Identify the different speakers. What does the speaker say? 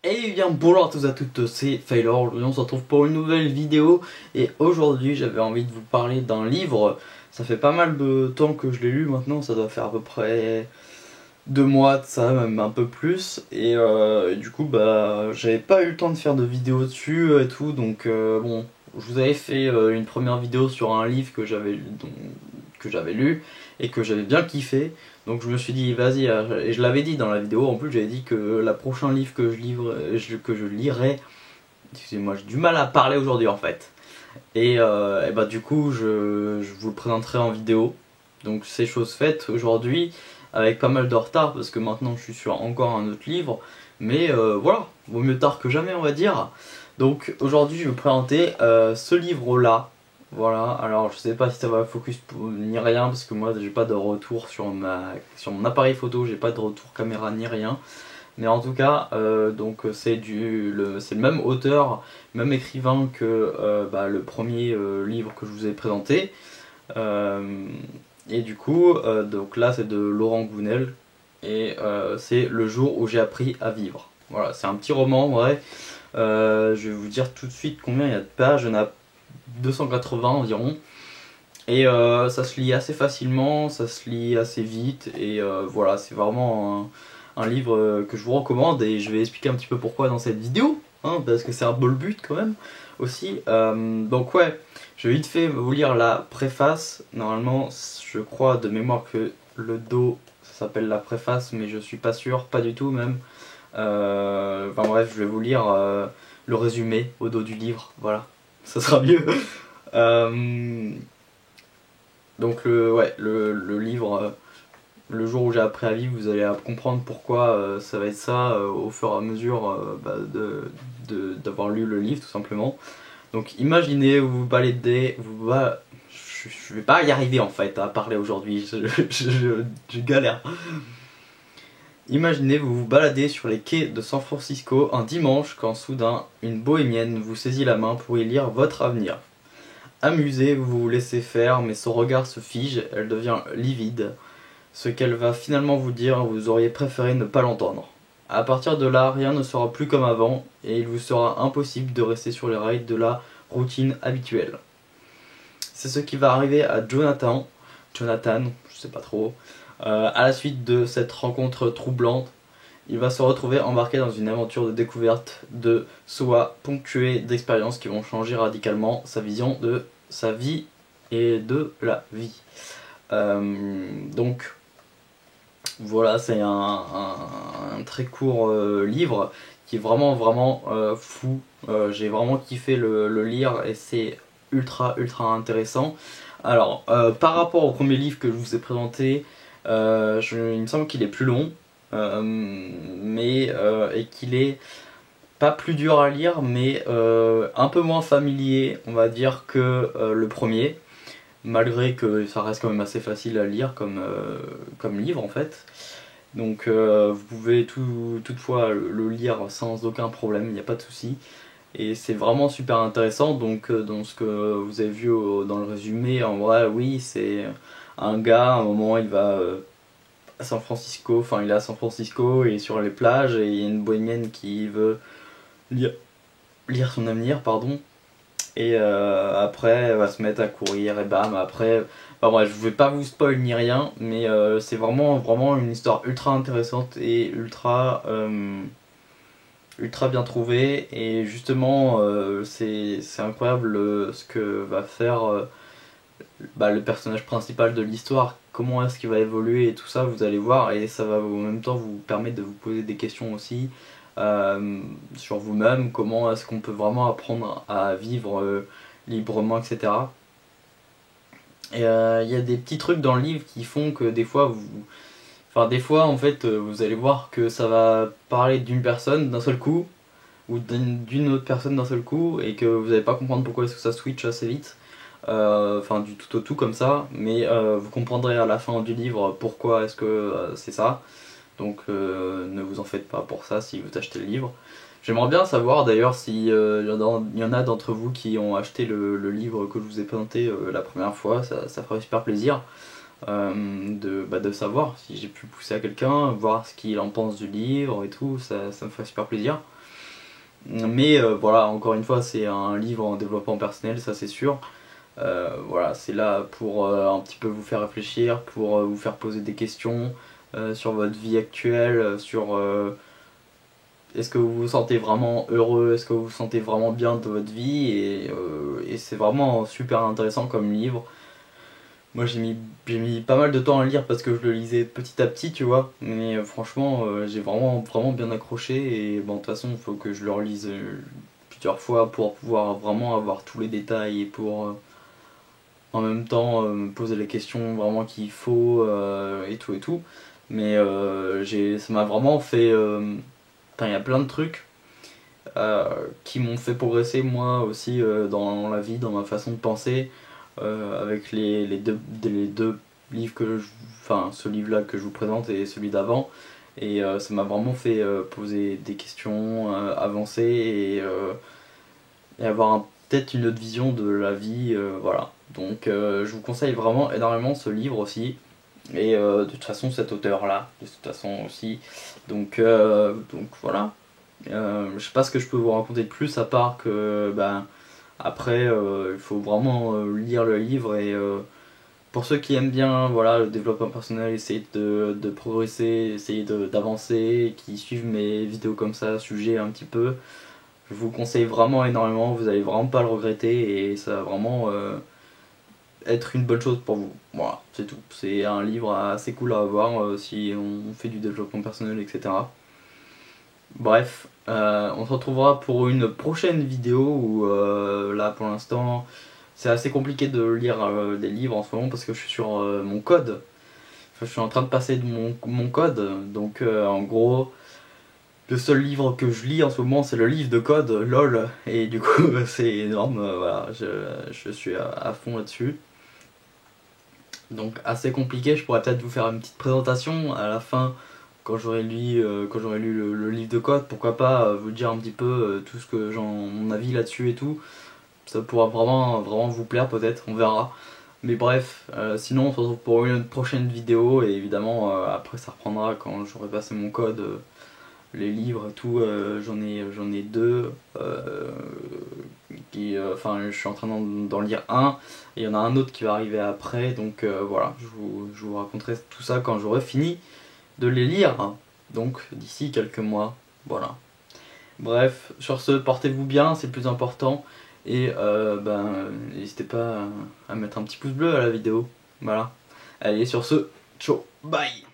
Speaker 1: Et bien bonjour à tous et à toutes, c'est Failor, aujourd'hui on se retrouve pour une nouvelle vidéo et aujourd'hui j'avais envie de vous parler d'un livre. Ça fait pas mal de temps que je l'ai lu maintenant, ça doit faire à peu près 2 mois de ça, même un peu plus. Et du coup bah j'avais pas eu le temps de faire de vidéo dessus et tout, donc bon, je vous avais fait une première vidéo sur un livre que j'avais lu et que j'avais bien kiffé. Donc je me suis dit vas-y, et je l'avais dit dans la vidéo, en plus j'avais dit que la prochain livre que que je lirais, excusez-moi j'ai du mal à parler aujourd'hui en fait. Et bah du coup je vous le présenterai en vidéo. Donc c'est chose faite aujourd'hui, avec pas mal de retard parce que maintenant je suis sur encore un autre livre. Mais voilà, vaut mieux tard que jamais on va dire. Donc aujourd'hui je vais vous présenter ce livre là. Voilà, alors je sais pas si ça va focus ni rien parce que moi j'ai pas de retour sur mon appareil photo, j'ai pas de retour caméra ni rien. Mais en tout cas, donc c'est le même auteur, même écrivain que bah, le premier livre que je vous ai présenté. Euh, et du coup, donc là c'est de Laurent Gounel et c'est Le jour où j'ai appris à vivre. Voilà, c'est un petit roman, ouais. Je vais vous dire tout de suite combien il y a de pages. Il y en a 280 environ. Et ça se lit assez facilement, ça se lit assez vite. Et voilà, c'est vraiment un livre que je vous recommande. Et je vais expliquer un petit peu pourquoi dans cette vidéo, hein, parce que c'est un peu le but quand même aussi. Donc ouais, je vais vite fait vous lire la préface. Normalement, je crois de mémoire que le dos, ça s'appelle la préface, mais je suis pas sûr, pas du tout même. Enfin bref, je vais vous lire le résumé au dos du livre, voilà, ça sera mieux. Euh, donc le livre, le jour où j'ai appris à vivre, vous allez comprendre pourquoi ça va être ça au fur et à mesure bah, d'avoir lu le livre tout simplement. Donc imaginez, vous vous baladez, je vais pas y arriver en fait à parler aujourd'hui, je galère. Imaginez, vous vous baladez sur les quais de San Francisco un dimanche quand soudain une bohémienne vous saisit la main pour y lire votre avenir. Amusée, vous vous laissez faire, mais son regard se fige, elle devient livide. Ce qu'elle va finalement vous dire, vous auriez préféré ne pas l'entendre. À partir de là, rien ne sera plus comme avant, et il vous sera impossible de rester sur les rails de la routine habituelle. C'est ce qui va arriver à Jonathan, je sais pas trop, à la suite de cette rencontre troublante. Il va se retrouver embarqué dans une aventure de découverte de soi, ponctuée d'expériences qui vont changer radicalement sa vision de sa vie et de la vie. Donc voilà, c'est un très court livre qui est vraiment fou. J'ai vraiment kiffé le lire et c'est ultra intéressant. Alors, par rapport au premier livre que je vous ai présenté, il me semble qu'il est plus long, et qu'il est pas plus dur à lire, mais un peu moins familier, on va dire, que le premier, malgré que ça reste quand même assez facile à lire comme livre en fait. Donc vous pouvez toutefois le lire sans aucun problème, il n'y a pas de souci. Et c'est vraiment super intéressant, donc dans ce que vous avez vu dans le résumé, en vrai oui, c'est un gars, à un moment il va à San Francisco, enfin il est à San Francisco et sur les plages et il y a une bohémienne qui veut lire, lire son avenir, pardon. Et après elle va se mettre à courir et bam, après, bah bref, je vais pas vous spoil ni rien, mais c'est vraiment une histoire ultra intéressante et ultra bien trouvée. Et justement c'est incroyable ce que va faire bah, le personnage principal de l'histoire, comment est-ce qu'il va évoluer et tout ça, vous allez voir, et ça va en même temps vous permettre de vous poser des questions aussi sur vous-même, comment est-ce qu'on peut vraiment apprendre à vivre librement, etc. Et il y a des petits trucs dans le livre qui font que des fois enfin des fois en fait vous allez voir que ça va parler d'une personne d'un seul coup ou d'une autre personne d'un seul coup et que vous n'allez pas comprendre pourquoi est-ce que ça switch assez vite. Enfin du tout au tout comme ça, mais vous comprendrez à la fin du livre pourquoi est-ce que c'est ça. Donc ne vous en faites pas pour ça si vous achetez le livre. J'aimerais bien savoir d'ailleurs si il y en a d'entre vous qui ont acheté le livre que je vous ai présenté la première fois, ça ferait super plaisir. de savoir si j'ai pu pousser à quelqu'un, voir ce qu'il en pense du livre et tout, ça me ferait super plaisir. Mais voilà, encore une fois, c'est un livre en développement personnel, ça c'est sûr. Voilà, c'est là pour un petit peu vous faire réfléchir, pour vous faire poser des questions sur votre vie actuelle, sur est-ce que vous vous sentez vraiment heureux, est-ce que vous vous sentez vraiment bien de votre vie, et c'est vraiment super intéressant comme livre. Moi j'ai mis pas mal de temps à le lire parce que je le lisais petit à petit, tu vois, mais franchement j'ai vraiment bien accroché, et bon, de toute façon il faut que je le relise plusieurs fois pour pouvoir vraiment avoir tous les détails et pour en même temps me poser les questions vraiment qu'il faut et tout. Mais ça m'a vraiment fait... Enfin, il y a plein de trucs qui m'ont fait progresser moi aussi dans la vie, dans ma façon de penser, avec les deux livres enfin ce livre là que je vous présente et celui d'avant, et ça m'a vraiment fait poser des questions, avancer, et avoir peut-être une autre vision de la vie, voilà. Donc je vous conseille vraiment énormément ce livre aussi, et de toute façon cet auteur là, de toute façon aussi. Donc voilà. Je sais pas ce que je peux vous raconter de plus, à part que après il faut vraiment lire le livre, et pour ceux qui aiment bien, voilà, le développement personnel, essayer de progresser, essayer d'avancer, qui suivent mes vidéos comme ça, sujet un petit peu, je vous conseille vraiment énormément, vous allez vraiment pas le regretter, et ça va vraiment être une bonne chose pour vous. Voilà, c'est tout. C'est un livre assez cool à avoir si on fait du développement personnel, etc. Bref, on se retrouvera pour une prochaine vidéo où là pour l'instant c'est assez compliqué de lire des livres en ce moment parce que je suis sur mon code. Enfin, je suis en train de passer de mon code, donc en gros le seul livre que je lis en ce moment c'est le livre de code, lol, et du coup c'est énorme, voilà, je suis à fond là-dessus. Donc assez compliqué, je pourrais peut-être vous faire une petite présentation à la fin quand j'aurai lu, le livre de code, pourquoi pas vous dire un petit peu tout ce que mon avis là-dessus et tout. Ça pourra vraiment vous plaire peut-être, on verra. Mais bref, sinon on se retrouve pour une prochaine vidéo, et évidemment après ça reprendra quand j'aurai passé mon code, les livres et tout, j'en ai deux, enfin je suis en train d'en lire un, et il y en a un autre qui va arriver après, donc voilà, je vous raconterai tout ça quand j'aurai fini de les lire, donc d'ici quelques mois, voilà. Bref, sur ce, portez-vous bien, c'est le plus important, et n'hésitez pas à mettre un petit pouce bleu à la vidéo, voilà. Allez, sur ce, ciao, bye.